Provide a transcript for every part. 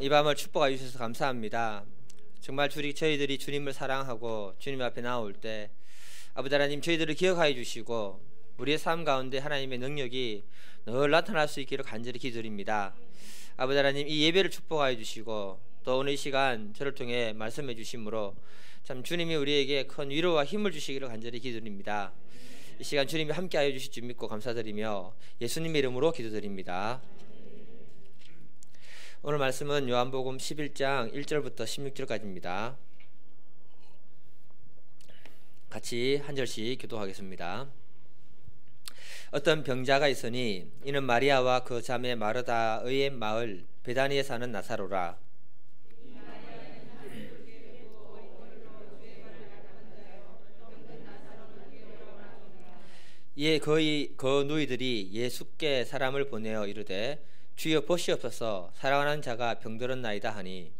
이 밤을 축복해 주셔서 감사합니다. 정말 저희들이 주님을 사랑하고 주님 앞에 나올 때 아버지 하나님 저희들을 기억하여 주시고 우리의 삶 가운데 하나님의 능력이 늘 나타날 수 있기를 간절히 기도드립니다. 아버지 하나님 이 예배를 축복하여 주시고 또 오늘 이 시간 저를 통해 말씀해 주심으로 참 주님이 우리에게 큰 위로와 힘을 주시기를 간절히 기도드립니다. 이 시간 주님이 함께하여 주실 줄 믿고 감사드리며 예수님의 이름으로 기도드립니다. 오늘 말씀은 요한복음 11장 1절부터 16절까지입니다. 같이 한 절씩 기도하겠습니다. 어떤 병자가 있으니 이는 마리아와 그 자매 마르다의 마을 베다니에 사는 나사로라. 이에 그 누이들이 예수께 사람을 보내어 이르되 주여 보시옵소서 사랑하는 자가 병들었나이다 하니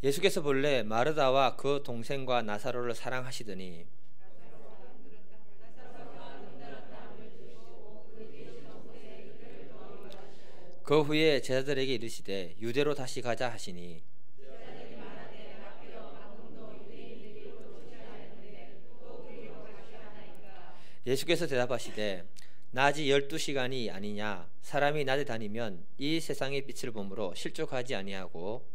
예수께서 본래 마르다와 그 동생과 나사로를 사랑하시더니 그 후에 제자들에게 이르시되 유대로 다시 가자 하시니 예수께서 대답하시되 낮이 12시간이 아니냐 사람이 낮에 다니면 이 세상의 빛을 보므로 실족하지 아니하고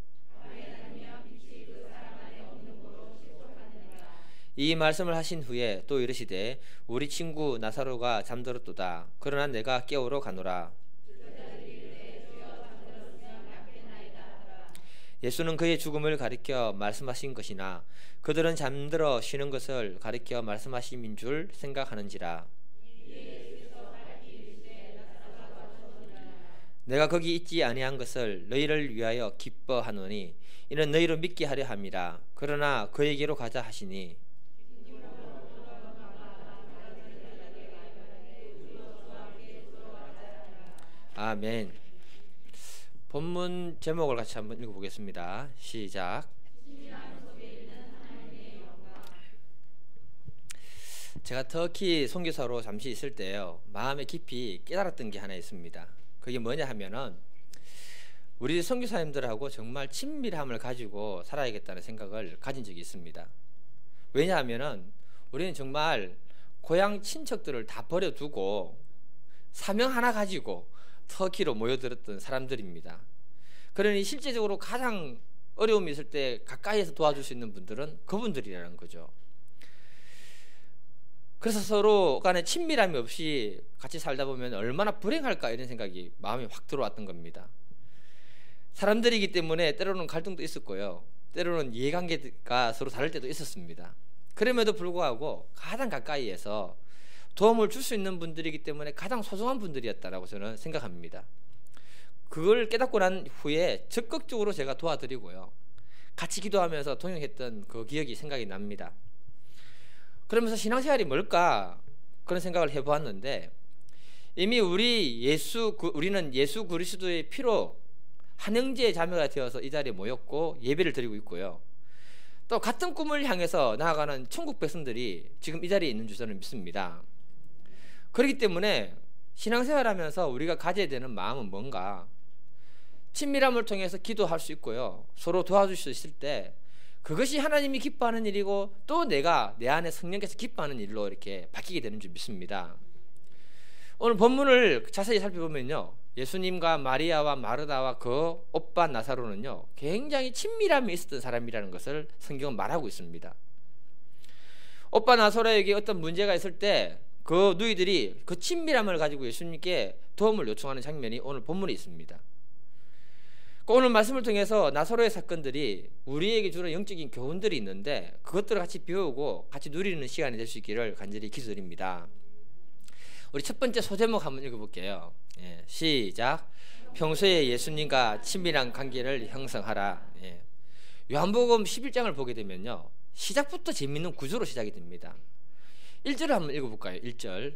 이 말씀을 하신 후에 또 이르시되 우리 친구 나사로가 잠들었도다. 그러나 내가 깨우러 가노라. 예수는 그의 죽음을 가리켜 말씀하신 것이나 그들은 잠들어 쉬는 것을 가리켜 말씀하심인 줄 생각하는지라. 내가 거기 있지 아니한 것을 너희를 위하여 기뻐하노니 이는 너희로 믿게 하려 함이라. 그러나 그에게로 가자 하시니 아멘. 본문 제목을 같이 한번 읽어보겠습니다. 시작. 제가 터키 선교사로 잠시 있을 때요 마음에 깊이 깨달았던 게 하나 있습니다. 그게 뭐냐 하면은 우리 선교사님들하고 정말 친밀함을 가지고 살아야겠다는 생각을 가진 적이 있습니다. 왜냐하면은 우리는 정말 고향 친척들을 다 버려두고 사명 하나 가지고 터키로 모여들었던 사람들입니다. 그러니 실제적으로 가장 어려움이 있을 때 가까이에서 도와줄 수 있는 분들은 그분들이라는 거죠. 그래서 서로 간에 친밀함이 없이 같이 살다 보면 얼마나 불행할까 이런 생각이 마음에 확 들어왔던 겁니다. 사람들이기 때문에 때로는 갈등도 있었고요. 때로는 이해관계가 서로 다를 때도 있었습니다. 그럼에도 불구하고 가장 가까이에서 도움을 줄 수 있는 분들이기 때문에 가장 소중한 분들이었다라고 저는 생각합니다. 그걸 깨닫고 난 후에 적극적으로 제가 도와드리고요. 같이 기도하면서 동행했던 그 기억이 생각이 납니다. 그러면서 신앙생활이 뭘까 그런 생각을 해보았는데 이미 우리는 예수 그리스도의 피로 한 형제의 자매가 되어서 이 자리에 모였고 예배를 드리고 있고요. 또 같은 꿈을 향해서 나아가는 천국 백성들이 지금 이 자리에 있는 줄 저는 믿습니다. 그렇기 때문에 신앙생활하면서 우리가 가져야 되는 마음은 뭔가 친밀함을 통해서 기도할 수 있고요. 서로 도와줄 수 있을 때 그것이 하나님이 기뻐하는 일이고 또 내가 내 안에 성령께서 기뻐하는 일로 이렇게 바뀌게 되는 줄 믿습니다. 오늘 본문을 자세히 살펴보면요. 예수님과 마리아와 마르다와 그 오빠 나사로는요. 굉장히 친밀함이 있었던 사람이라는 것을 성경은 말하고 있습니다. 오빠 나사로에게 어떤 문제가 있을 때 그 누이들이 그 친밀함을 가지고 예수님께 도움을 요청하는 장면이 오늘 본문에 있습니다. 오늘 말씀을 통해서 나사로의 사건들이 우리에게 주는 영적인 교훈들이 있는데 그것들을 같이 배우고 같이 누리는 시간이 될 수 있기를 간절히 기도드립니다. 우리 첫 번째 소제목 한번 읽어볼게요. 시작. 평소에 예수님과 친밀한 관계를 형성하라. 요한복음 11장을 보게 되면요 시작부터 재밌는 구조로 시작이 됩니다. 1절을 한번 읽어볼까요? 1절.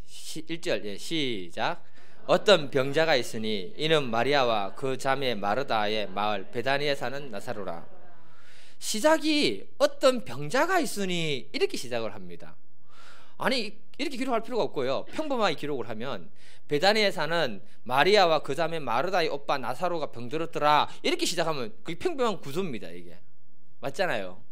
1절 시작. 어떤 병자가 있으니 이는 마리아와 그 자매 마르다의 마을 베다니에 사는 나사로라. 시작이 어떤 병자가 있으니 이렇게 시작을 합니다. 아니 이렇게 기록할 필요가 없고요. 평범하게 기록을 하면 베다니에 사는 마리아와 그 자매 마르다의 오빠 나사로가 병들었더라 이렇게 시작하면 그게 평범한 구조입니다. 이게 맞잖아요.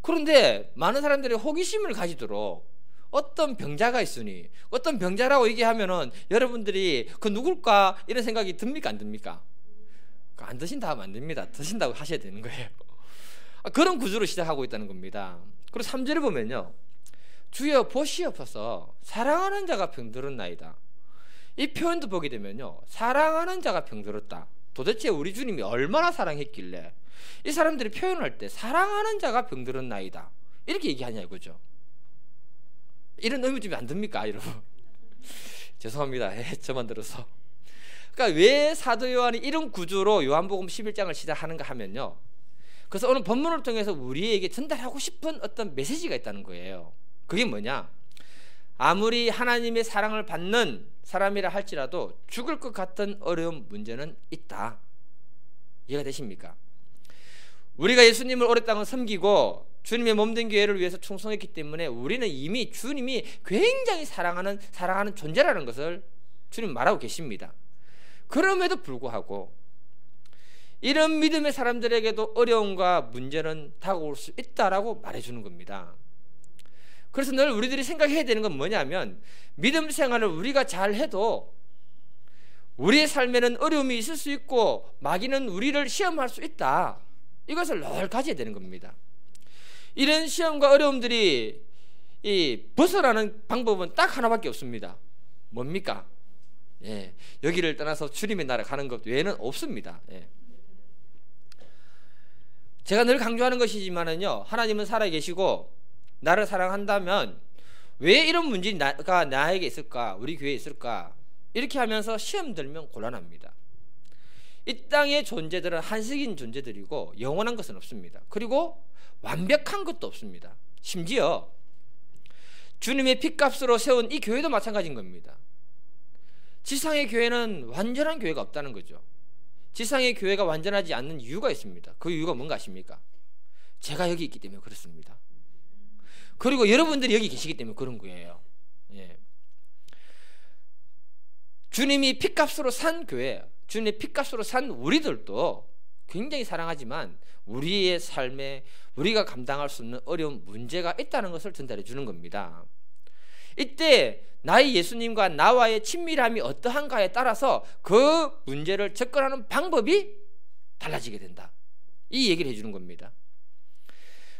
그런데 많은 사람들이 호기심을 가지도록 어떤 병자가 있으니 어떤 병자라고 얘기하면은 여러분들이 그 누굴까 이런 생각이 듭니까 안 듭니까? 안 드신다 하면 안 됩니다. 드신다고 하셔야 되는 거예요. 그런 구조로 시작하고 있다는 겁니다. 그리고 3절에 보면요, 주여 보시옵소서 사랑하는 자가 병들었나이다. 이 표현도 보게 되면요, 사랑하는 자가 병들었다. 도대체 우리 주님이 얼마나 사랑했길래 이 사람들이 표현할 때 사랑하는 자가 병들었나이다 이렇게 얘기하냐 이거죠. 이런 의미 좀 안 듭니까 여러분? 죄송합니다. 저만 들어서. 그러니까 왜 사도 요한이 이런 구조로 요한복음 11장을 시작하는가 하면요, 그래서 오늘 본문을 통해서 우리에게 전달하고 싶은 어떤 메시지가 있다는 거예요. 그게 뭐냐? 아무리 하나님의 사랑을 받는 사람이라 할지라도 죽을 것 같은 어려운 문제는 있다. 이해가 되십니까? 우리가 예수님을 오랫동안 섬기고 주님의 몸된 교회를 위해서 충성했기 때문에 우리는 이미 주님이 굉장히 사랑하는 존재라는 것을 주님 말하고 계십니다. 그럼에도 불구하고 이런 믿음의 사람들에게도 어려움과 문제는 다가올 수 있다라고 말해주는 겁니다. 그래서 늘 우리들이 생각해야 되는 건 뭐냐면, 믿음 생활을 우리가 잘해도 우리의 삶에는 어려움이 있을 수 있고 마귀는 우리를 시험할 수 있다. 이것을 늘 가져야 되는 겁니다. 이런 시험과 어려움들이 벗어나는 방법은 딱 하나밖에 없습니다. 뭡니까? 예, 여기를 떠나서 주님의 나라 가는 것 외에는 없습니다. 예. 제가 늘 강조하는 것이지만은요, 하나님은 살아계시고 나를 사랑한다면 왜 이런 문제가 나에게 있을까, 우리 교회에 있을까, 이렇게 하면서 시험 들면 곤란합니다. 이 땅의 존재들은 한식인 존재들이고 영원한 것은 없습니다. 그리고 완벽한 것도 없습니다. 심지어 주님의 핏값으로 세운 이 교회도 마찬가지인 겁니다. 지상의 교회는 완전한 교회가 없다는 거죠. 지상의 교회가 완전하지 않는 이유가 있습니다. 그 이유가 뭔가 아십니까? 제가 여기 있기 때문에 그렇습니다. 그리고 여러분들이 여기 계시기 때문에 그런 거예요. 예. 주님이 핏값으로 산 교회, 주님의 핏값으로 산 우리들도 굉장히 사랑하지만 우리의 삶에 우리가 감당할 수 없는 어려운 문제가 있다는 것을 전달해 주는 겁니다. 이때 나의 예수님과 나와의 친밀함이 어떠한가에 따라서 그 문제를 접근하는 방법이 달라지게 된다. 이 얘기를 해주는 겁니다.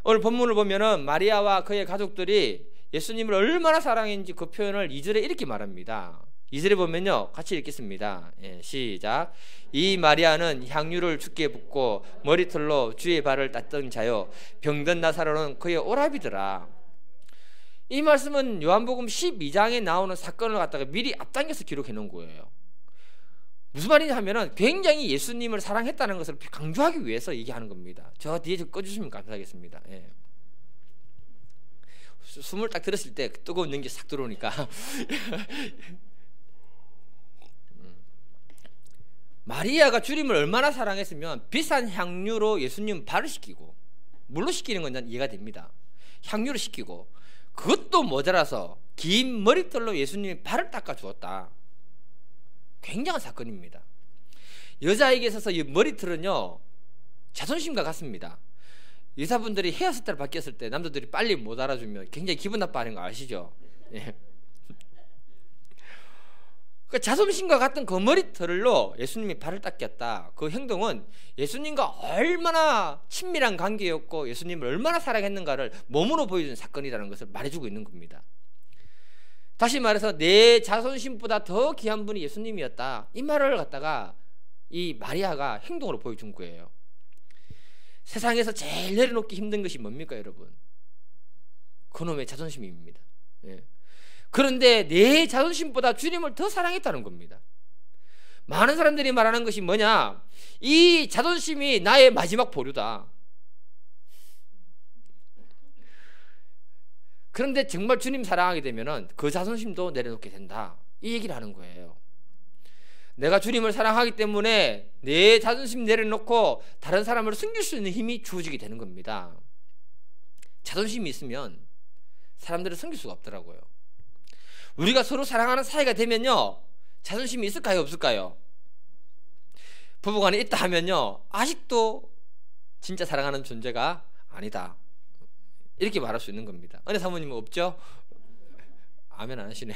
오늘 본문을 보면은 마리아와 그의 가족들이 예수님을 얼마나 사랑했는지 그 표현을 2절에 이렇게 말합니다. 2절에 보면요, 같이 읽겠습니다. 예, 시작. 이 마리아는 향유를 주께 붓고 머리털로 주의 발을 닦던 자요, 병든 나사로는 그의 오라비더라. 이 말씀은 요한복음 12장에 나오는 사건을 갖다가 미리 앞당겨서 기록해 놓은 거예요. 무슨 말이냐 하면은 굉장히 예수님을 사랑했다는 것을 강조하기 위해서 얘기하는 겁니다. 저 뒤에 좀 꺼주시면 감사하겠습니다. 예. 숨을 딱 들었을 때 뜨거운 연기 싹 들어오니까 마리아가 주님을 얼마나 사랑했으면 비싼 향유로 예수님 발을 씻기고, 물로 씻기는 건 이해가 됩니다. 향유로 씻기고 그것도 모자라서 긴 머리털로 예수님이 발을 닦아 주었다. 굉장한 사건입니다. 여자에게 있어서 이 머리털은요, 자존심과 같습니다. 여자분들이 헤어스타일 바뀌었을 때 남자들이 빨리 못 알아주면 굉장히 기분 나빠하는 거 아시죠? 예. 그 자존심과 같은 그 머리털로 예수님이 발을 닦였다. 그 행동은 예수님과 얼마나 친밀한 관계였고 예수님을 얼마나 사랑했는가를 몸으로 보여준 사건이라는 것을 말해주고 있는 겁니다. 다시 말해서 내 자존심보다 더 귀한 분이 예수님이었다. 이 말을 갖다가 이 마리아가 행동으로 보여준 거예요. 세상에서 제일 내려놓기 힘든 것이 뭡니까 여러분? 그놈의 자존심입니다. 예. 그런데 내 자존심보다 주님을 더 사랑했다는 겁니다. 많은 사람들이 말하는 것이 뭐냐? 이 자존심이 나의 마지막 보루다. 그런데 정말 주님 사랑하게 되면은 그 자존심도 내려놓게 된다. 이 얘기를 하는 거예요. 내가 주님을 사랑하기 때문에 내 자존심 내려놓고 다른 사람을 숨길 수 있는 힘이 주어지게 되는 겁니다. 자존심이 있으면 사람들을 숨길 수가 없더라고요. 우리가 서로 사랑하는 사이가 되면요, 자존심이 있을까요, 없을까요? 부부간에 있다 하면요, 아직도 진짜 사랑하는 존재가 아니다, 이렇게 말할 수 있는 겁니다. 은혜 사모님은 없죠? 아멘 안 하시네.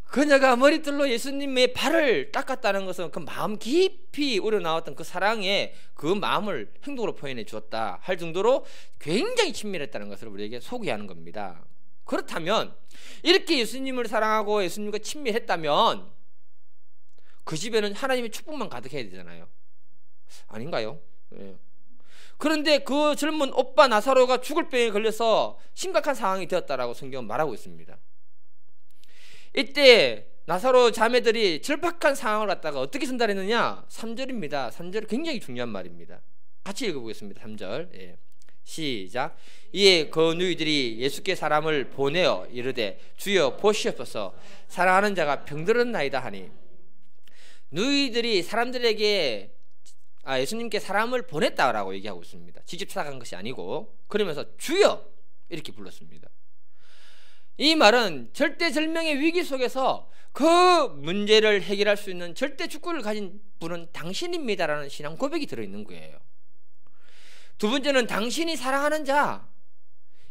그녀가 머리털로 예수님의 발을 닦았다는 것은 그 마음 깊이 우러나왔던 그 사랑의 그 마음을 행동으로 표현해 주었다 할 정도로 굉장히 친밀했다는 것을 우리에게 소개하는 겁니다. 그렇다면 이렇게 예수님을 사랑하고 예수님과 친밀했다면 그 집에는 하나님의 축복만 가득해야 되잖아요. 아닌가요? 네. 그런데 그 젊은 오빠 나사로가 죽을 병에 걸려서 심각한 상황이 되었다라고 성경은 말하고 있습니다. 이때 나사로 자매들이 절박한 상황을 갖다가 어떻게 전달했느냐? 3절입니다. 3절 굉장히 중요한 말입니다. 같이 읽어보겠습니다. 3절. 예. 시작. 이에 그 누이들이 예수께 사람을 보내어 이르되 주여 보시옵소서, 사랑하는 자가 병들었나이다 하니, 누이들이 사람들에게 예수님께 사람을 보냈다라고 얘기하고 있습니다. 직접 찾아간 것이 아니고, 그러면서 주여 이렇게 불렀습니다. 이 말은 절대절명의 위기 속에서 그 문제를 해결할 수 있는 절대 주권을 가진 분은 당신입니다라는 신앙 고백이 들어있는 거예요. 두 번째는 당신이 사랑하는 자.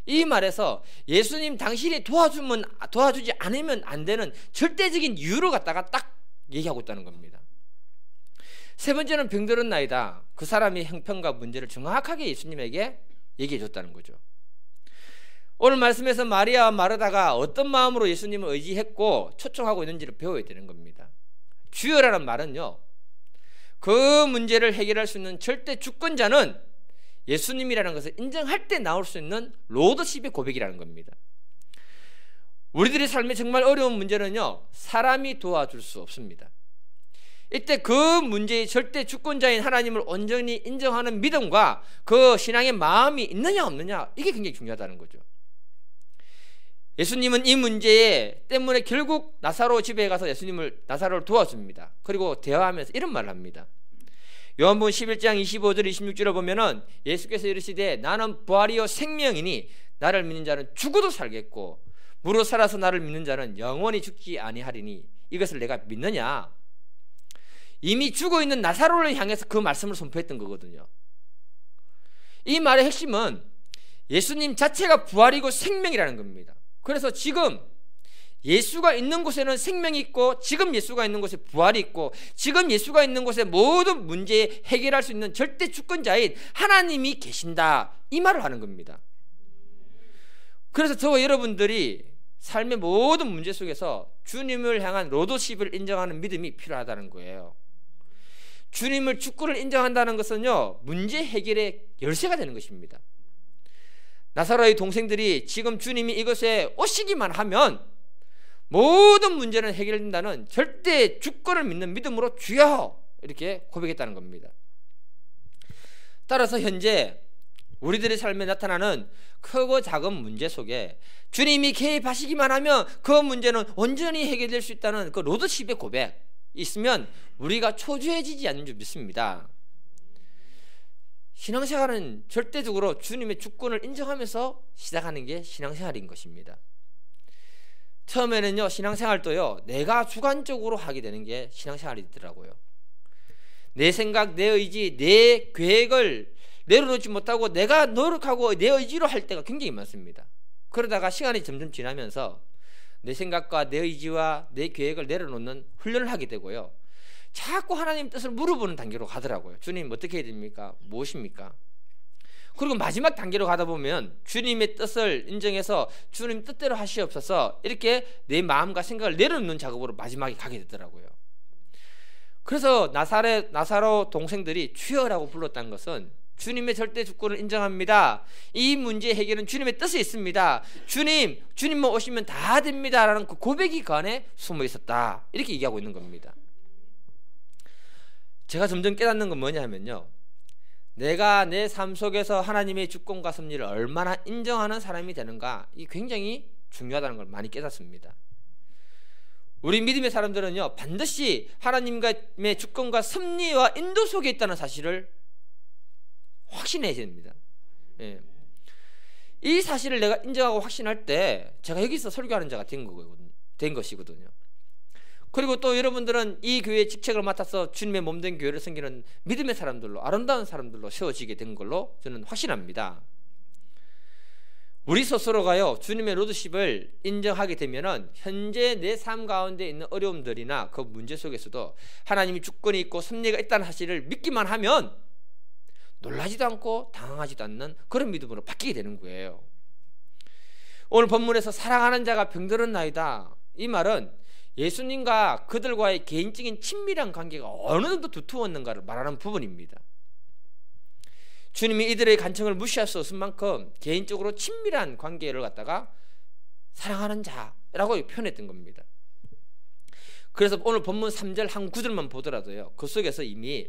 이 말에서 예수님 당신이 도와주지 않으면 안 되는 절대적인 이유를 갖다가 딱 얘기하고 있다는 겁니다. 세 번째는 병들었나이다. 그 사람의 형편과 문제를 정확하게 예수님에게 얘기해 줬다는 거죠. 오늘 말씀에서 마리아와 마르다가 어떤 마음으로 예수님을 의지했고 초청하고 있는지를 배워야 되는 겁니다. 주여라는 말은요, 그 문제를 해결할 수 있는 절대 주권자는 예수님이라는 것을 인정할 때 나올 수 있는 로더십의 고백이라는 겁니다. 우리들의 삶에 정말 어려운 문제는요, 사람이 도와줄 수 없습니다. 이때 그 문제의 절대 주권자인 하나님을 온전히 인정하는 믿음과 그 신앙의 마음이 있느냐 없느냐, 이게 굉장히 중요하다는 거죠. 예수님은 이 문제 때문에 결국 나사로 집에 가서 나사로를 도와줍니다. 그리고 대화하면서 이런 말을 합니다. 요한복음 11장 25절 26절을 보면은 예수께서 이르시되 나는 부활이요 생명이니 나를 믿는 자는 죽어도 살겠고 무릇 살아서 나를 믿는 자는 영원히 죽지 아니하리니 이것을 내가 믿느냐? 이미 죽어있는 나사로를 향해서 그 말씀을 선포했던 거거든요. 이 말의 핵심은 예수님 자체가 부활이고 생명이라는 겁니다. 그래서 지금 예수가 있는 곳에는 생명이 있고, 지금 예수가 있는 곳에 부활이 있고, 지금 예수가 있는 곳에 모든 문제 해결할 수 있는 절대 주권자인 하나님이 계신다, 이 말을 하는 겁니다. 그래서 저와 여러분들이 삶의 모든 문제 속에서 주님을 향한 로더십을 인정하는 믿음이 필요하다는 거예요. 주님을 주권을 인정한다는 것은요, 문제 해결의 열쇠가 되는 것입니다. 나사로의 동생들이 지금 주님이 이것에 오시기만 하면 모든 문제는 해결된다는 절대 주권을 믿는 믿음으로 주여 이렇게 고백했다는 겁니다. 따라서 현재 우리들의 삶에 나타나는 크고 작은 문제 속에 주님이 개입하시기만 하면 그 문제는 온전히 해결될 수 있다는 그 로드십의 고백 있으면 우리가 초조해지지 않는 줄 믿습니다. 신앙생활은 절대적으로 주님의 주권을 인정하면서 시작하는 게 신앙생활인 것입니다. 처음에는요, 신앙생활도요, 내가 주관적으로 하게 되는 게 신앙생활이더라고요. 내 생각, 내 의지, 내 계획을 내려놓지 못하고 내가 노력하고 내 의지로 할 때가 굉장히 많습니다. 그러다가 시간이 점점 지나면서 내 생각과 내 의지와 내 계획을 내려놓는 훈련을 하게 되고요, 자꾸 하나님 뜻을 물어보는 단계로 가더라고요. 주님 어떻게 해야 됩니까? 무엇입니까? 그리고 마지막 단계로 가다 보면 주님의 뜻을 인정해서 주님 뜻대로 하시옵소서, 이렇게 내 마음과 생각을 내려놓는 작업으로 마지막에 가게 되더라고요. 그래서 나사로 동생들이 주여라고 불렀다는 것은 주님의 절대 주권을 인정합니다. 이 문제 해결은 주님의 뜻이 있습니다. 주님만 오시면 다 됩니다 라는 그 고백이 그 안에 숨어 있었다, 이렇게 얘기하고 있는 겁니다. 제가 점점 깨닫는 건 뭐냐면요, 내가 내 삶 속에서 하나님의 주권과 섭리를 얼마나 인정하는 사람이 되는가, 이 굉장히 중요하다는 걸 많이 깨닫습니다. 우리 믿음의 사람들은요, 반드시 하나님의 주권과 섭리와 인도 속에 있다는 사실을 확신해야 됩니다. 예. 이 사실을 내가 인정하고 확신할 때 제가 여기서 설교하는 자가 된 것이거든요. 그리고 또 여러분들은 이 교회의 직책을 맡아서 주님의 몸된 교회를 섬기는 믿음의 사람들로, 아름다운 사람들로 세워지게 된 걸로 저는 확신합니다. 우리 스스로가요, 주님의 로드십을 인정하게 되면은 현재 내 삶 가운데 있는 어려움들이나 그 문제 속에서도 하나님이 주권이 있고 섭리가 있다는 사실을 믿기만 하면 놀라지도 않고 당황하지도 않는 그런 믿음으로 바뀌게 되는 거예요. 오늘 본문에서 사랑하는 자가 병들은 나이다, 이 말은 예수님과 그들과의 개인적인 친밀한 관계가 어느 정도 두터웠는가를 말하는 부분입니다. 주님이 이들의 간청을 무시할 수 없을 만큼 개인적으로 친밀한 관계를 갖다가 사랑하는 자라고 표현했던 겁니다. 그래서 오늘 본문 3절 한 구절만 보더라도요, 그 속에서 이미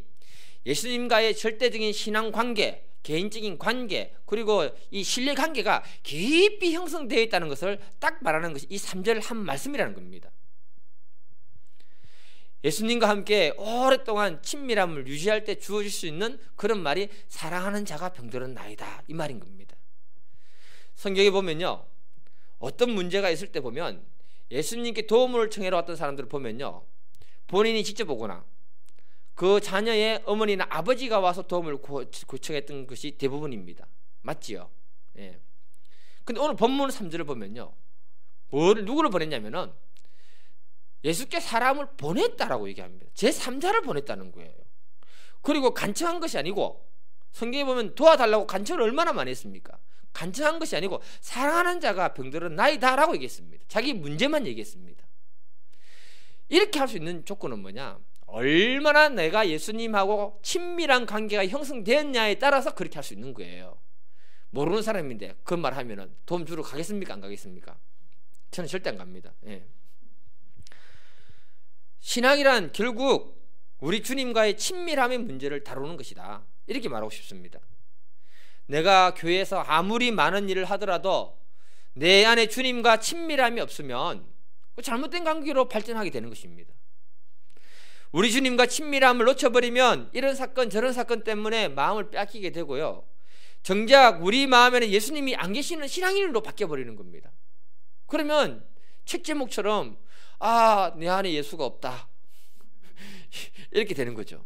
예수님과의 절대적인 신앙 관계, 개인적인 관계, 그리고 이 신뢰 관계가 깊이 형성되어 있다는 것을 딱 말하는 것이 이 3절 한 말씀이라는 겁니다. 예수님과 함께 오랫동안 친밀함을 유지할 때 주어질 수 있는 그런 말이 사랑하는 자가 병들은 나이다, 이 말인 겁니다. 성경에 보면요, 어떤 문제가 있을 때 보면 예수님께 도움을 청하러 왔던 사람들을 보면요, 본인이 직접 오거나 그 자녀의 어머니나 아버지가 와서 도움을 요청했던 것이 대부분입니다. 맞지요? 예. 근데 오늘 본문 3절을 보면요, 누구를 보냈냐면은 예수께 사람을 보냈다라고 얘기합니다. 제3자를 보냈다는 거예요. 그리고 간청한 것이 아니고, 성경에 보면 도와달라고 간청을 얼마나 많이 했습니까? 간청한 것이 아니고 사랑하는 자가 병들은 나이다라고 얘기했습니다. 자기 문제만 얘기했습니다. 이렇게 할 수 있는 조건은 뭐냐? 얼마나 내가 예수님하고 친밀한 관계가 형성되었냐에 따라서 그렇게 할 수 있는 거예요. 모르는 사람인데 그 말 하면은 도움 주러 가겠습니까? 안 가겠습니까? 저는 절대 안 갑니다. 예. 신앙이란 결국 우리 주님과의 친밀함의 문제를 다루는 것이다, 이렇게 말하고 싶습니다. 내가 교회에서 아무리 많은 일을 하더라도 내 안에 주님과 친밀함이 없으면 잘못된 관계로 발전하게 되는 것입니다. 우리 주님과 친밀함을 놓쳐버리면 이런 사건 저런 사건 때문에 마음을 빼앗기게 되고요, 정작 우리 마음에는 예수님이 안 계시는 신앙인으로 바뀌어버리는 겁니다. 그러면 책 제목처럼 내 안에 예수가 없다 이렇게 되는 거죠.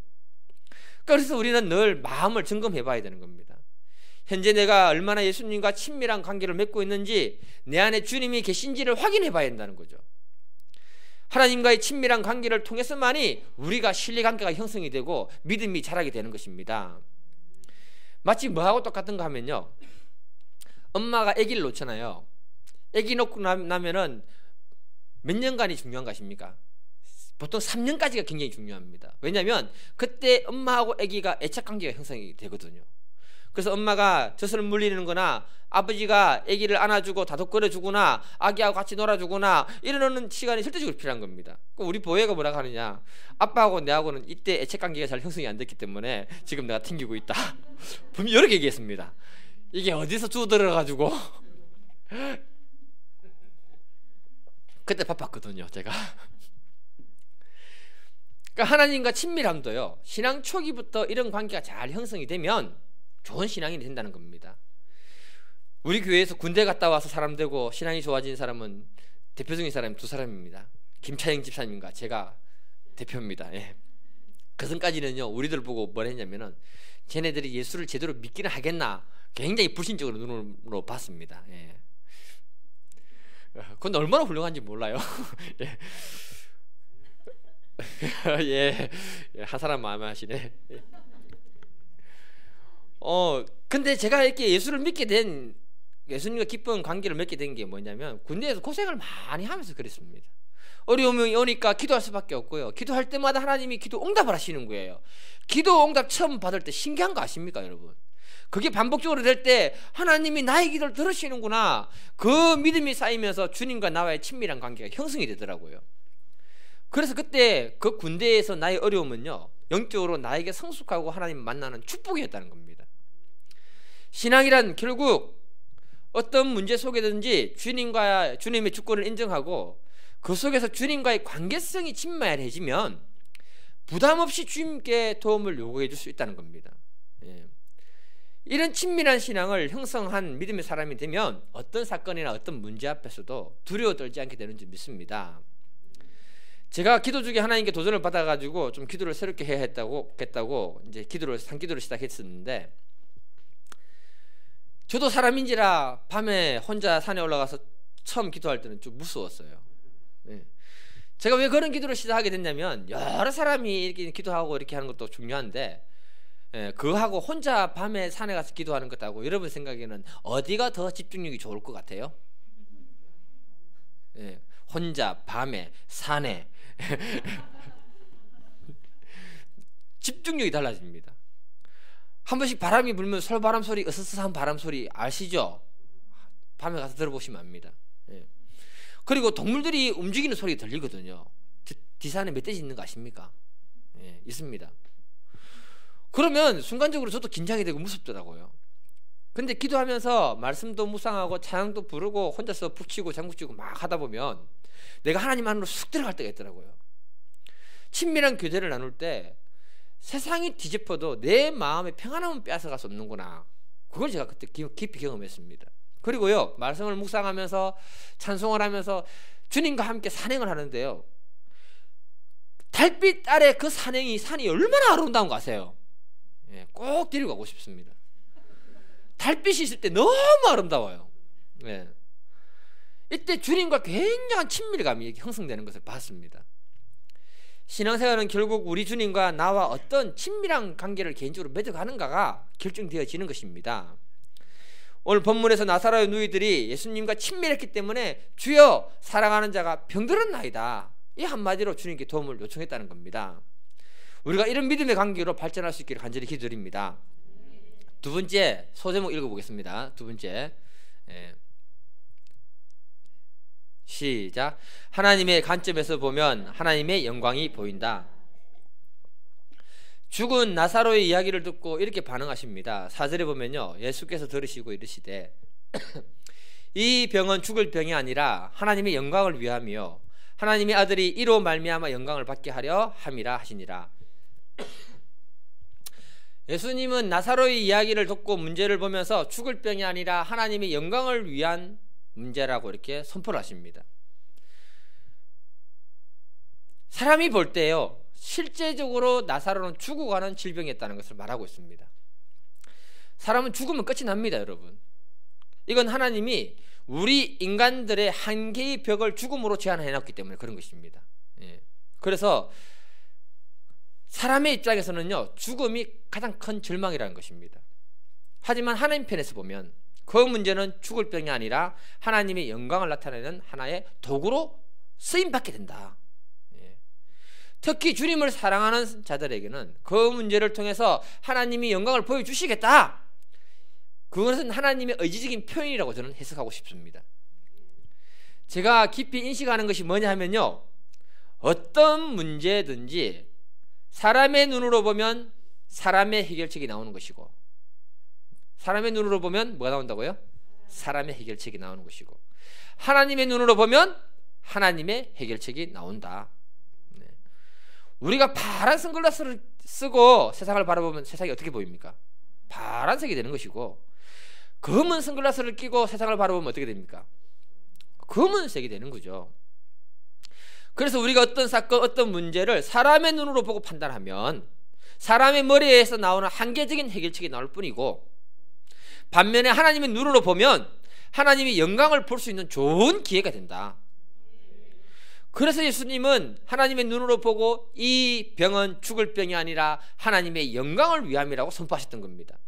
그래서 우리는 늘 마음을 점검해 봐야 되는 겁니다. 현재 내가 얼마나 예수님과 친밀한 관계를 맺고 있는지, 내 안에 주님이 계신지를 확인해 봐야 된다는 거죠. 하나님과의 친밀한 관계를 통해서만이 우리가 신뢰관계가 형성이 되고 믿음이 자라게 되는 것입니다. 마치 뭐하고 똑같은가 하면요, 엄마가 아기를 놓잖아요. 아기 놓고 나면은 몇 년간이 중요한 것입니까? 보통 3년까지가 굉장히 중요합니다. 왜냐하면 그때 엄마하고 아기가 애착관계가 형성이 되거든요. 그래서 엄마가 젖을 물리는 거나 아버지가 아기를 안아주고 다독거려 주거나 아기하고 같이 놀아주거나 이러는 시간이 절대적으로 필요한 겁니다. 우리 보혜가 뭐라고 하느냐, 아빠하고 내하고는 이때 애착관계가 잘 형성이 안 됐기 때문에 지금 내가 튕기고 있다 분명히 이렇게 얘기했습니다. 이게 어디서 주워들어가지고 그때 바빴거든요, 제가. 그러니까 하나님과 친밀함도요, 신앙 초기부터 이런 관계가 잘 형성이 되면 좋은 신앙인이 된다는 겁니다. 우리 교회에서 군대 갔다 와서 사람 되고 신앙이 좋아진 사람은 대표적인 사람이 두 사람입니다. 김차영 집사님과 제가 대표입니다. 예. 그 전까지는요, 우리들 보고 뭘 했냐면은 쟤네들이 예수를 제대로 믿기는 하겠나 굉장히 불신적으로 눈으로 봤습니다. 예. 그건 얼마나 훌륭한지 몰라요. 예. 예, 한 사람 마음에 하시네. 근데 제가 이렇게 예수를 믿게 된, 예수님과 깊은 관계를 맺게 된 게 뭐냐면 군대에서 고생을 많이 하면서 그랬습니다. 어려움이 오니까 기도할 수밖에 없고요, 기도할 때마다 하나님이 기도 응답을 하시는 거예요. 기도 응답 처음 받을 때 신기한 거 아십니까, 여러분? 그게 반복적으로 될 때 하나님이 나의 기도를 들으시는구나, 그 믿음이 쌓이면서 주님과 나와의 친밀한 관계가 형성이 되더라고요. 그래서 그때 그 군대에서 나의 어려움은요, 영적으로 나에게 성숙하고 하나님 만나는 축복이었다는 겁니다. 신앙이란 결국 어떤 문제 속에든지 주님의 주권을 인정하고 그 속에서 주님과의 관계성이 진밀해지면 부담 없이 주님께 도움을 요구해 줄 수 있다는 겁니다. 예. 이런 친밀한 신앙을 형성한 믿음의 사람이 되면 어떤 사건이나 어떤 문제 앞에서도 두려워 떨지 않게 되는 줄 믿습니다. 제가 기도 중에 하나님께 도전을 받아가지고 좀 기도를 새롭게 해야 했다고 이제 산기도를 시작했었는데, 저도 사람인지라 밤에 혼자 산에 올라가서 처음 기도할 때는 좀 무서웠어요. 예. 제가 왜 그런 기도를 시작하게 됐냐면, 여러 사람이 이렇게 기도하고 이렇게 하는 것도 중요한데, 그거하고 혼자 밤에 산에 가서 기도하는 것하고 여러분 생각에는 어디가 더 집중력이 좋을 것 같아요? 혼자 밤에 산에 집중력이 달라집니다. 한 번씩 바람이 불면 솔바람 소리, 으스스한 바람 소리 아시죠? 밤에 가서 들어보시면 압니다. 그리고 동물들이 움직이는 소리 들리거든요. 뒷산에 멧돼지 있는 거 아십니까? 있습니다. 그러면 순간적으로 저도 긴장이 되고 무섭더라고요. 근데 기도하면서 말씀도 묵상하고 찬양도 부르고 혼자서 북치고 장구치고 막 하다 보면 내가 하나님 안으로 쑥 들어갈 때가 있더라고요. 친밀한 교제를 나눌 때 세상이 뒤집어도 내 마음의 평안함은 빼앗아갈 수 없는구나, 그걸 제가 그때 깊이 경험했습니다. 그리고요, 말씀을 묵상하면서 찬송을 하면서 주님과 함께 산행을 하는데요, 달빛 아래 그 산이 얼마나 아름다운 거 아세요? 꼭 데리고 가고 싶습니다. 달빛이 있을 때 너무 아름다워요. 이때 주님과 굉장한 친밀감이 형성되는 것을 봤습니다. 신앙생활은 결국 우리 주님과 나와 어떤 친밀한 관계를 개인적으로 맺어가는가가 결정되어지는 것입니다. 오늘 본문에서 나사로의 누이들이 예수님과 친밀했기 때문에 주여 사랑하는 자가 병들었나이다, 이 한마디로 주님께 도움을 요청했다는 겁니다. 우리가 이런 믿음의 관계로 발전할 수 있기를 간절히 기도드립니다. 두 번째 소제목 읽어보겠습니다. 두 번째, 시작. 하나님의 관점에서 보면 하나님의 영광이 보인다. 죽은 나사로의 이야기를 듣고 이렇게 반응하십니다. 4절에 보면요, 예수께서 들으시고 이르시되 이 병은 죽을 병이 아니라 하나님의 영광을 위함이요 하나님의 아들이 이로 말미암아 영광을 받게 하려 함이라 하시니라. 예수님은 나사로의 이야기를 듣고 문제를 보면서 죽을 병이 아니라 하나님의 영광을 위한 문제라고 이렇게 선포를 하십니다. 사람이 볼 때요, 실제적으로 나사로는 죽어가는 질병이었다는 것을 말하고 있습니다. 사람은 죽으면 끝이 납니다, 여러분. 이건 하나님이 우리 인간들의 한계의 벽을 죽음으로 제한해놨기 때문에 그런 것입니다. 그래서 사람의 입장에서는요, 죽음이 가장 큰 절망이라는 것입니다. 하지만 하나님 편에서 보면 그 문제는 죽을 병이 아니라 하나님의 영광을 나타내는 하나의 도구로 쓰임받게 된다. 특히 주님을 사랑하는 자들에게는 그 문제를 통해서 하나님이 영광을 보여주시겠다, 그것은 하나님의 의지적인 표현이라고 저는 해석하고 싶습니다. 제가 깊이 인식하는 것이 뭐냐 하면요, 어떤 문제든지 사람의 눈으로 보면 사람의 해결책이 나오는 것이고, 사람의 눈으로 보면 뭐가 나온다고요? 사람의 해결책이 나오는 것이고, 하나님의 눈으로 보면 하나님의 해결책이 나온다. 우리가 파란 선글라스를 쓰고 세상을 바라보면 세상이 어떻게 보입니까? 파란색이 되는 것이고, 검은 선글라스를 끼고 세상을 바라보면 어떻게 됩니까? 검은색이 되는 거죠. 그래서 우리가 어떤 사건, 어떤 문제를 사람의 눈으로 보고 판단하면 사람의 머리에서 나오는 한계적인 해결책이 나올 뿐이고, 반면에 하나님의 눈으로 보면 하나님의 영광을 볼 수 있는 좋은 기회가 된다. 그래서 예수님은 하나님의 눈으로 보고 이 병은 죽을 병이 아니라 하나님의 영광을 위함이라고 선포하셨던 겁니다.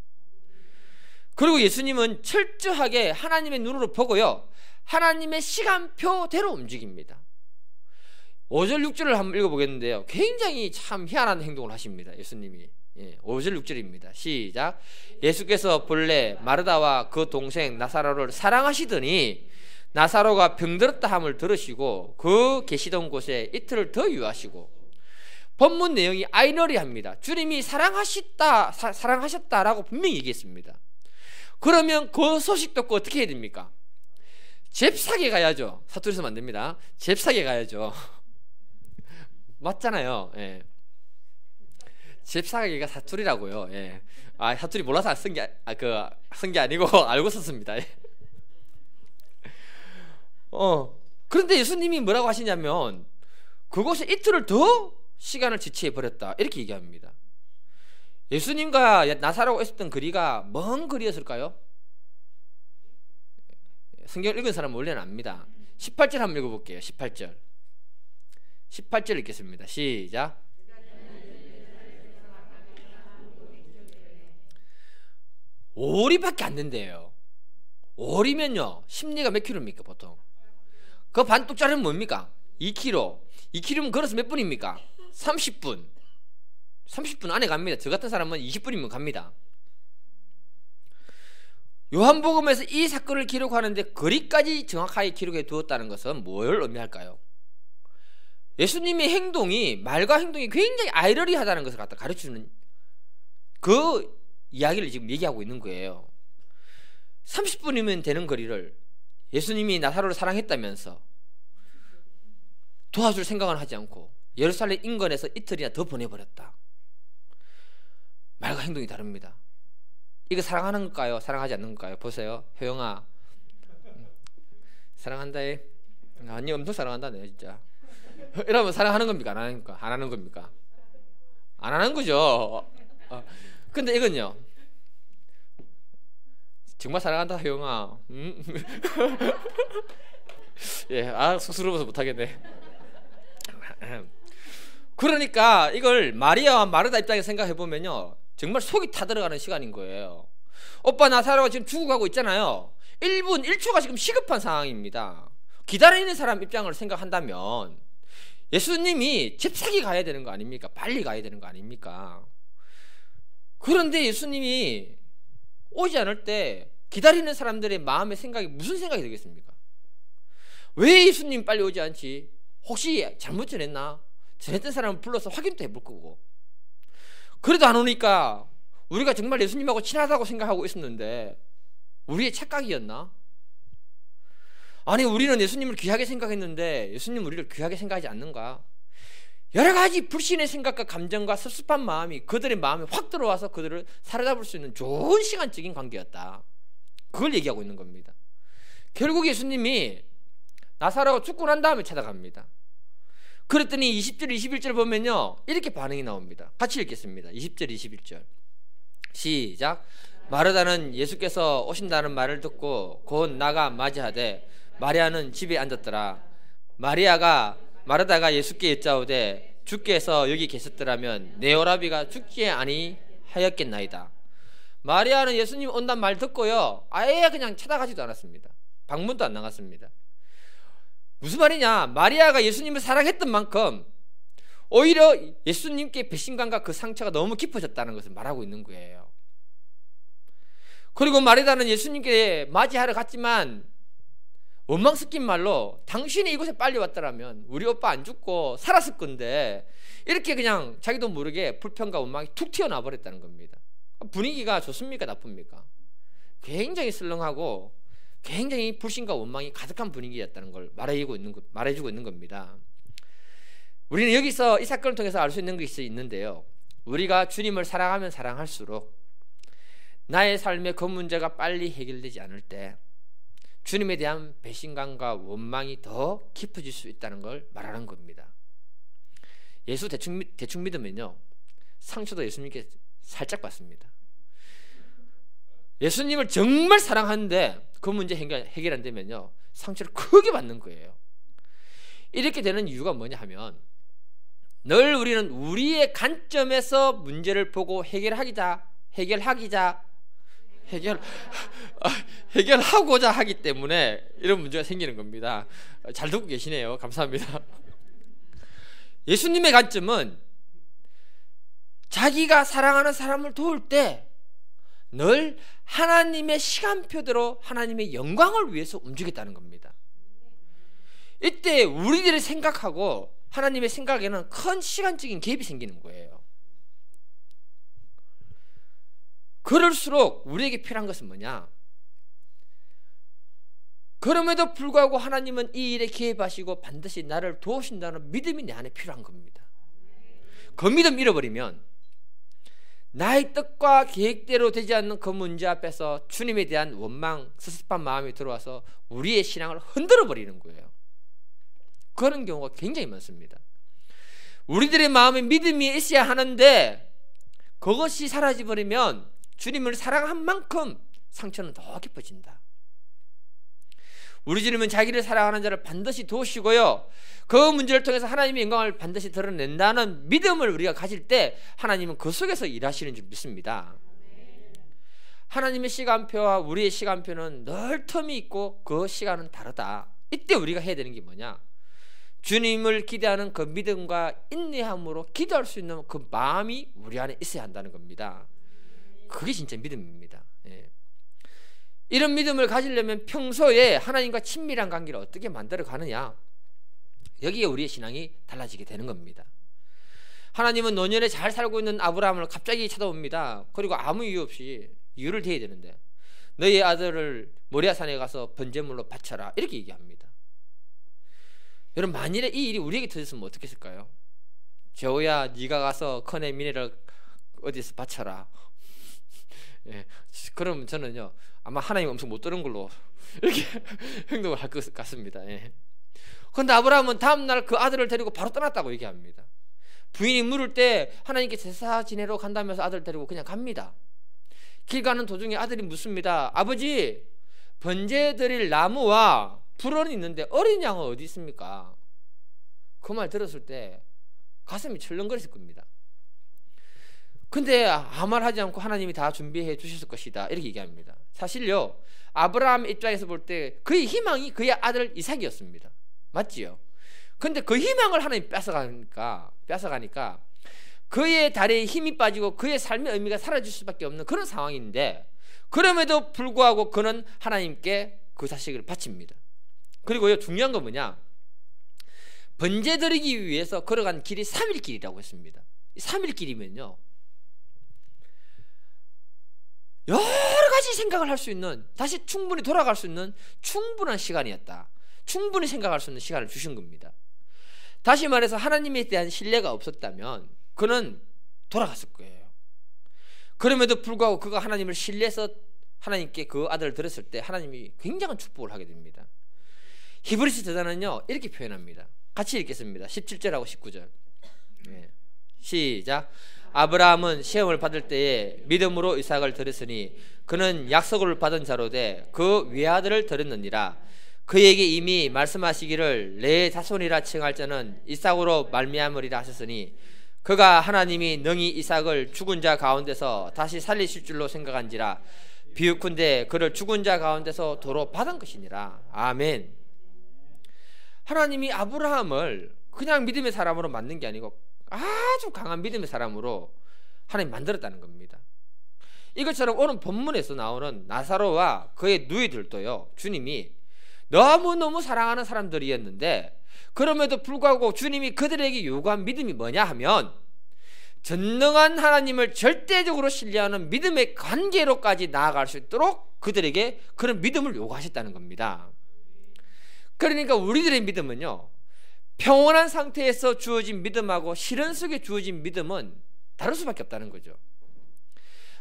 그리고 예수님은 철저하게 하나님의 눈으로 보고요, 하나님의 시간표대로 움직입니다. 5절 6절을 한번 읽어보겠는데요, 굉장히 참 희한한 행동을 하십니다, 예수님이. 5절 6절입니다. 시작. 예수께서 본래 마르다와 그 동생 나사로를 사랑하시더니 나사로가 병들었다 함을 들으시고 그 계시던 곳에 이틀을 더 유하시고. 본문 내용이 아이러니합니다. 주님이 사랑하셨다라고 분명히 얘기했습니다. 그러면 그 소식 듣고 어떻게 해야 됩니까? 잽싸게 가야죠. 사투리 쓰면 안 됩니다. 잽싸게 가야죠. 맞잖아요. 예. 잽싸게가 사투리라고요. 예. 아, 사투리 몰라서 쓴 게 아니고 알고 썼습니다. 예. 그런데 예수님이 뭐라고 하시냐면 그곳에 이틀을 더 시간을 지체해 버렸다 이렇게 얘기합니다. 예수님과 나사로가 있었던 거리가 먼 거리였을까요? 성경 읽은 사람은 원래는 압니다. 18절 한번 읽어볼게요. 18절 읽겠습니다. 시작. 오리밖에 안 된대요. 오리면요 심리가 몇 킬로입니까 보통? 그 반뚝짜리는 뭡니까? 2km. 2km면 걸어서 몇 분입니까? 30분. 30분 안에 갑니다. 저 같은 사람은 20분이면 갑니다. 요한복음에서 이 사건을 기록하는데 거리까지 정확하게 기록해 두었다는 것은 뭘 의미할까요? 예수님의 행동이 말과 행동이 굉장히 아이러리하다는 것을 갖다 가르쳐주는 그 이야기를 지금 얘기하고 있는 거예요. 30분이면 되는 거리를 예수님이 나사로를 사랑했다면서 도와줄 생각은 하지 않고 예루살렘 인근에서 이틀이나 더 보내버렸다. 말과 행동이 다릅니다. 이거 사랑하는 걸까요? 사랑하지 않는 걸까요? 보세요. 효영아 사랑한다. 아니 엄청 사랑한다네 진짜. 이러면 사랑하는 겁니까? 안 하는 겁니까? 안 하는 겁니까? 안 하는 거죠. 근데 이건요 정말 사랑한다 효영아. 예, 쑥스러워서 못하겠네. 그러니까 이걸 마리아와 마르다 입장에서 생각해보면요 정말 속이 타들어가는 시간인 거예요. 오빠 나사로가 지금 죽어가고 있잖아요. 1분 1초가 지금 시급한 상황입니다. 기다리는 사람 입장을 생각한다면 예수님이 잽싸게 가야 되는 거 아닙니까? 빨리 가야 되는 거 아닙니까? 그런데 예수님이 오지 않을 때 기다리는 사람들의 마음의 생각이 무슨 생각이 되겠습니까? 왜 예수님 빨리 오지 않지? 혹시 잘못 전했나? 전했던 사람을 불러서 확인도 해볼 거고. 그래도 안 오니까 우리가 정말 예수님하고 친하다고 생각하고 있었는데 우리의 착각이었나? 아니 우리는 예수님을 귀하게 생각했는데 예수님 우리를 귀하게 생각하지 않는가? 여러 가지 불신의 생각과 감정과 섭섭한 마음이 그들의 마음에 확 들어와서 그들을 사로잡을 수 있는 좋은 시간적인 관계였다. 그걸 얘기하고 있는 겁니다. 결국 예수님이 나사로가 죽고 난 다음에 찾아갑니다. 그랬더니 20절 21절 보면요 이렇게 반응이 나옵니다. 같이 읽겠습니다. 20절 21절 시작. 마르다는 예수께서 오신다는 말을 듣고 곧 나가 맞이하되 마리아는 집에 앉았더라. 마르다가 예수께 여짜오되 주께서 여기 계셨더라면 내 오라비가 죽지 아니하였겠나이다. 마리아는 예수님 온단 말 듣고요 아예 그냥 찾아가지도 않았습니다. 방문도 안 나갔습니다. 무슨 말이냐? 마리아가 예수님을 사랑했던 만큼 오히려 예수님께 배신감과 그 상처가 너무 깊어졌다는 것을 말하고 있는 거예요. 그리고 마리아는 예수님께 맞이하러 갔지만 원망 섞인 말로 당신이 이곳에 빨리 왔더라면 우리 오빠 안 죽고 살았을 건데 이렇게 그냥 자기도 모르게 불평과 원망이 툭 튀어나와 버렸다는 겁니다. 분위기가 좋습니까? 나쁩니까? 굉장히 썰렁하고 굉장히 불신과 원망이 가득한 분위기였다는 걸 말해주고 있는 겁니다. 우리는 여기서 이 사건을 통해서 알 수 있는 것이 있는데요 우리가 주님을 사랑하면 사랑할수록 나의 삶의 그 문제가 빨리 해결되지 않을 때 주님에 대한 배신감과 원망이 더 깊어질 수 있다는 걸 말하는 겁니다. 예수 대충 믿으면요 상처도 예수님께 살짝 받습니다. 예수님을 정말 사랑하는데 그 문제 해결 안 되면요 상처를 크게 받는 거예요. 이렇게 되는 이유가 뭐냐 하면 늘 우리는 우리의 관점에서 문제를 보고 해결하고자 하기 때문에 이런 문제가 생기는 겁니다. 잘 듣고 계시네요. 감사합니다. 예수님의 관점은 자기가 사랑하는 사람을 도울 때 늘 하나님의 시간표대로 하나님의 영광을 위해서 움직였다는 겁니다. 이때 우리들의 생각하고 하나님의 생각에는 큰 시간적인 갭이 생기는 거예요. 그럴수록 우리에게 필요한 것은 뭐냐? 그럼에도 불구하고 하나님은 이 일에 개입하시고 반드시 나를 도우신다는 믿음이 내 안에 필요한 겁니다. 그 믿음 잃어버리면 나의 뜻과 계획대로 되지 않는 그 문제 앞에서 주님에 대한 원망, 섭섭한 마음이 들어와서 우리의 신앙을 흔들어 버리는 거예요. 그런 경우가 굉장히 많습니다. 우리들의 마음에 믿음이 있어야 하는데 그것이 사라져버리면 주님을 사랑한 만큼 상처는 더 깊어진다. 우리 주님은 자기를 사랑하는 자를 반드시 도우시고요, 그 문제를 통해서 하나님의 영광을 반드시 드러낸다는 믿음을 우리가 가질 때 하나님은 그 속에서 일하시는 줄 믿습니다. 하나님의 시간표와 우리의 시간표는 늘 텀이 있고 그 시간은 다르다. 이때 우리가 해야 되는 게 뭐냐? 주님을 기대하는 그 믿음과 인내함으로 기도할 수 있는 그 마음이 우리 안에 있어야 한다는 겁니다. 그게 진짜 믿음입니다. 이런 믿음을 가지려면 평소에 하나님과 친밀한 관계를 어떻게 만들어 가느냐, 여기에 우리의 신앙이 달라지게 되는 겁니다. 하나님은 노년에 잘 살고 있는 아브라함을 갑자기 찾아옵니다. 그리고 아무 이유 없이 이유를 대야 되는데 너희 아들을 모리아산에 가서 번제물로 바쳐라 이렇게 얘기합니다. 여러분, 만일에 이 일이 우리에게 터졌으면 어떻게 했을까요? 재호야, 네가 가서 큰애 미네를 어디서 바쳐라. 예, 그럼 저는요 아마 하나님 엄청 못 들은 걸로 이렇게 행동을 할 것 같습니다. 예. 그런데 아브라함은 다음날 그 아들을 데리고 바로 떠났다고 얘기합니다. 부인이 물을 때 하나님께 제사 지내러 간다면서 아들 데리고 그냥 갑니다. 길 가는 도중에 아들이 묻습니다. 아버지, 번제 드릴 나무와 불은 있는데 어린 양은 어디 있습니까? 그 말 들었을 때 가슴이 철렁거렸을 겁니다. 근데 아무 말 하지 않고 하나님이 다 준비해 주셨을 것이다 이렇게 얘기합니다. 사실요, 아브라함 입장에서 볼 때 그의 희망이 그의 아들 이삭이었습니다. 맞지요? 근데 그 희망을 하나님이 뺏어가니까 그의 다리에 힘이 빠지고 그의 삶의 의미가 사라질 수밖에 없는 그런 상황인데, 그럼에도 불구하고 그는 하나님께 그 자식을 바칩니다. 그리고요, 중요한 건 뭐냐, 번제 드리기 위해서 걸어간 길이 3일 길이라고 했습니다. 3일 길이면요 여러 가지 생각을 할 수 있는, 다시 충분히 돌아갈 수 있는 충분한 시간이었다. 충분히 생각할 수 있는 시간을 주신 겁니다. 다시 말해서 하나님에 대한 신뢰가 없었다면 그는 돌아갔을 거예요. 그럼에도 불구하고 그가 하나님을 신뢰해서 하나님께 그 아들을 드렸을 때 하나님이 굉장한 축복을 하게 됩니다. 히브리서 저자는요 이렇게 표현합니다. 같이 읽겠습니다. 17절하고 19절. 시작. 아브라함은 시험을 받을 때에 믿음으로 이삭을 드렸으니 그는 약속을 받은 자로 돼 그 외아들을 드렸느니라. 그에게 이미 말씀하시기를 내 자손이라 칭할 자는 이삭으로 말미암으리라 하셨으니 그가 하나님이 능히 이삭을 죽은 자 가운데서 다시 살리실 줄로 생각한지라. 비유컨대 그를 죽은 자 가운데서 도로 받은 것이니라. 아멘. 하나님이 아브라함을 그냥 믿음의 사람으로 만든 게 아니고 아주 강한 믿음의 사람으로 하나님 만들었다는 겁니다. 이것처럼 오늘 본문에서 나오는 나사로와 그의 누이들도요, 주님이 너무너무 사랑하는 사람들이었는데 그럼에도 불구하고 주님이 그들에게 요구한 믿음이 뭐냐 하면 전능한 하나님을 절대적으로 신뢰하는 믿음의 관계로까지 나아갈 수 있도록 그들에게 그런 믿음을 요구하셨다는 겁니다. 그러니까 우리들의 믿음은요, 평온한 상태에서 주어진 믿음하고 시련 속에 주어진 믿음은 다를 수밖에 없다는 거죠.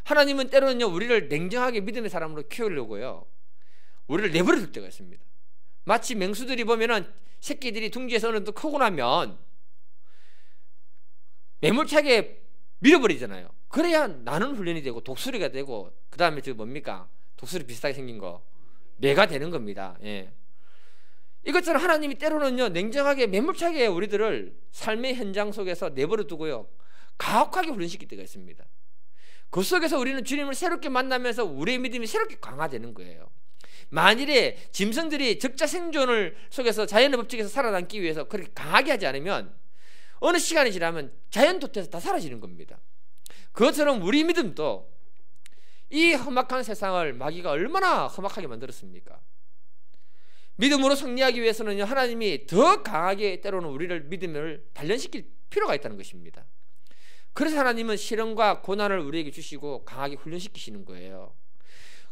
하나님은 때로는요 우리를 냉정하게 믿음의 사람으로 키우려고요 우리를 내버려 둘 때가 있습니다. 마치 맹수들이 보면은 새끼들이 둥지에서 어느 정도 크고 나면 매몰차게 밀어버리잖아요. 그래야 나는 훈련이 되고 독수리가 되고 그 다음에 저 뭡니까, 독수리 비슷하게 생긴 거 매가 되는 겁니다. 예. 이것처럼 하나님이 때로는요 냉정하게 매몰차게 우리들을 삶의 현장 속에서 내버려 두고요 가혹하게 훈련시킬 때가 있습니다. 그 속에서 우리는 주님을 새롭게 만나면서 우리의 믿음이 새롭게 강화되는 거예요. 만일에 짐승들이 적자 생존을 속에서 자연의 법칙에서 살아남기 위해서 그렇게 강하게 하지 않으면 어느 시간이 지나면 자연 도태에서 다 사라지는 겁니다. 그것처럼 우리 믿음도 이 험악한 세상을 마귀가 얼마나 험악하게 만들었습니까? 믿음으로 승리하기 위해서는요 하나님이 더 강하게 때로는 우리를 믿음을 단련시킬 필요가 있다는 것입니다. 그래서 하나님은 시련과 고난을 우리에게 주시고 강하게 훈련시키시는 거예요.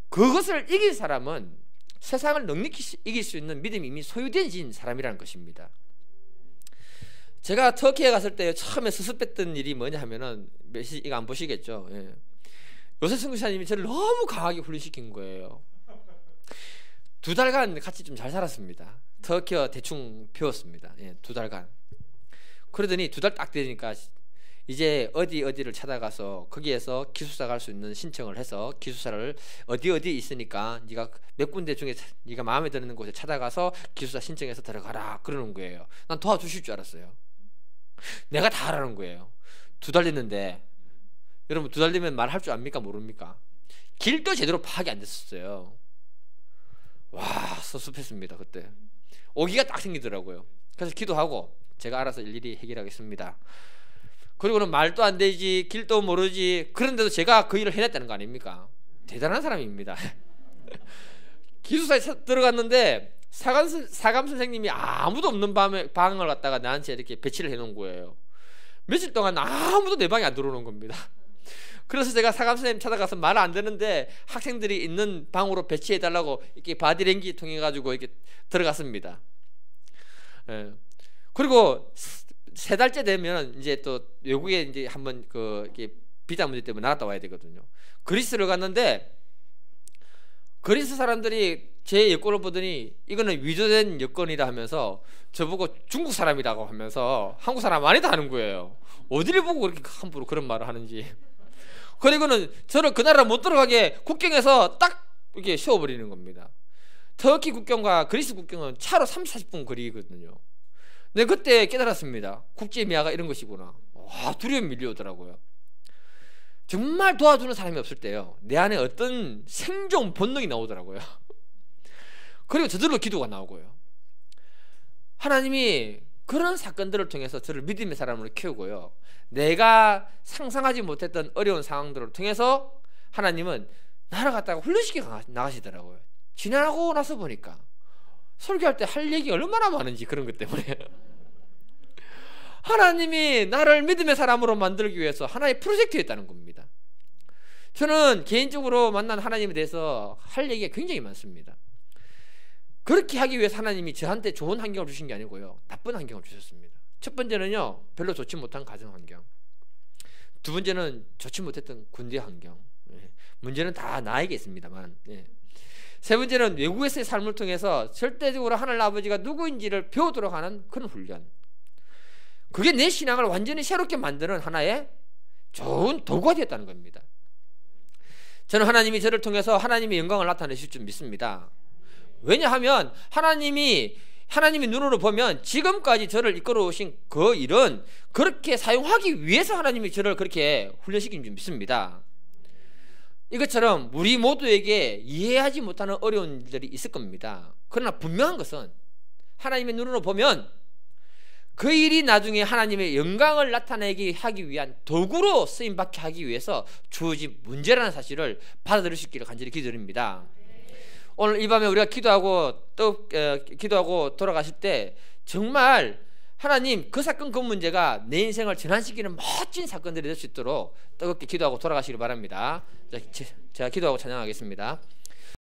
그것을 이긴 사람은 세상을 넉넉히 이길 수 있는 믿음이 이미 소유된 사람이라는 것입니다. 제가 터키에 갔을 때 처음에 수습했던 일이 뭐냐 하면은, 이거 안 보시겠죠? 예. 요새 선교사님이 저를 너무 강하게 훈련시킨 거예요. 2달간 같이 좀 잘 살았습니다. 터키어 대충 배웠습니다. 예, 2달간. 그러더니 2달 딱 되니까 이제 어디를 찾아가서 거기에서 기숙사 갈 수 있는 신청을 해서, 기숙사를 어디 있으니까 네가 몇 군데 중에 네가 마음에 드는 곳에 찾아가서 기숙사 신청해서 들어가라 그러는 거예요. 난 도와주실 줄 알았어요. 내가 다 하라는 거예요. 2달 됐는데, 여러분 2달 되면 말할 줄 압니까 모릅니까? 길도 제대로 파악이 안 됐었어요. 와, 섭섭했습니다. 그때 오기가 딱 생기더라고요. 그래서 기도하고 제가 알아서 일일이 해결하겠습니다. 그리고는 말도 안 되지, 길도 모르지, 그런데도 제가 그 일을 해냈다는 거 아닙니까? 대단한 사람입니다. 기숙사에 들어갔는데 사감 선생님이 아무도 없는 방을 갖다가 나한테 이렇게 배치를 해놓은 거예요. 며칠 동안 아무도 내 방에 안 들어오는 겁니다. 그래서 제가 사감 선생님 찾아가서 말 안 되는데 학생들이 있는 방으로 배치해달라고 이렇게 바디랭귀 통해 가지고 이렇게 들어갔습니다. 예. 그리고 3달째 되면 이제 또 외국에 이제 한번 이렇게 비자 문제 때문에 나갔다 와야 되거든요. 그리스를 갔는데 그리스 사람들이 제 여권을 보더니 이거는 위조된 여권이다 하면서 저보고 중국 사람이라고 하면서 한국 사람 아니다 하는 거예요. 어디를 보고 그렇게 함부로 그런 말을 하는지. 그리고는 저를 그 나라 못 들어가게 국경에서 딱 이렇게 세워버리는 겁니다. 터키 국경과 그리스 국경은 차로 30-40분 거리거든요. 네, 그때 깨달았습니다. 국제미아가 이런 것이구나. 와, 두려움이 밀려오더라고요. 정말 도와주는 사람이 없을 때요, 내 안에 어떤 생존 본능이 나오더라고요. 그리고 저절로 기도가 나오고요. 하나님이 그런 사건들을 통해서 저를 믿음의 사람으로 키우고요, 내가 상상하지 못했던 어려운 상황들을 통해서 하나님은 나를 갖다가 훈련시켜 나가시더라고요. 지나고 나서 보니까 설교할 때 할 얘기 얼마나 많은지, 그런 것 때문에 하나님이 나를 믿음의 사람으로 만들기 위해서 하나의 프로젝트였다는 겁니다. 저는 개인적으로 만난 하나님에 대해서 할 얘기가 굉장히 많습니다. 그렇게 하기 위해서 하나님이 저한테 좋은 환경을 주신 게 아니고요, 나쁜 환경을 주셨습니다. 첫 번째는요, 별로 좋지 못한 가정 환경. 두 번째는 좋지 못했던 군대 환경. 문제는 다 나에게 있습니다만. 세 번째는 외국에서의 삶을 통해서 절대적으로 하나님 아버지가 누구인지를 배우도록 하는 그런 훈련. 그게 내 신앙을 완전히 새롭게 만드는 하나의 좋은 도구가 되었다는 겁니다. 저는 하나님이 저를 통해서 하나님의 영광을 나타내실 줄 믿습니다. 왜냐하면 하나님이 눈으로 보면 지금까지 저를 이끌어 오신 그 일은 그렇게 사용하기 위해서 하나님이 저를 그렇게 훈련시킨 줄 믿습니다. 이것처럼 우리 모두에게 이해하지 못하는 어려운 일들이 있을 겁니다. 그러나 분명한 것은 하나님의 눈으로 보면 그 일이 나중에 하나님의 영광을 나타내게 하기 위한 도구로 쓰임받게 하기 위해서 주어진 문제라는 사실을 받아들일 수 있기를 간절히 기도드립니다. 오늘 이 밤에 우리가 기도하고 돌아가실 때 정말 하나님, 그 사건 그 문제가 내 인생을 전환시키는 멋진 사건들이 될 수 있도록 뜨겁게 기도하고 돌아가시길 바랍니다. 제가 기도하고 찬양하겠습니다.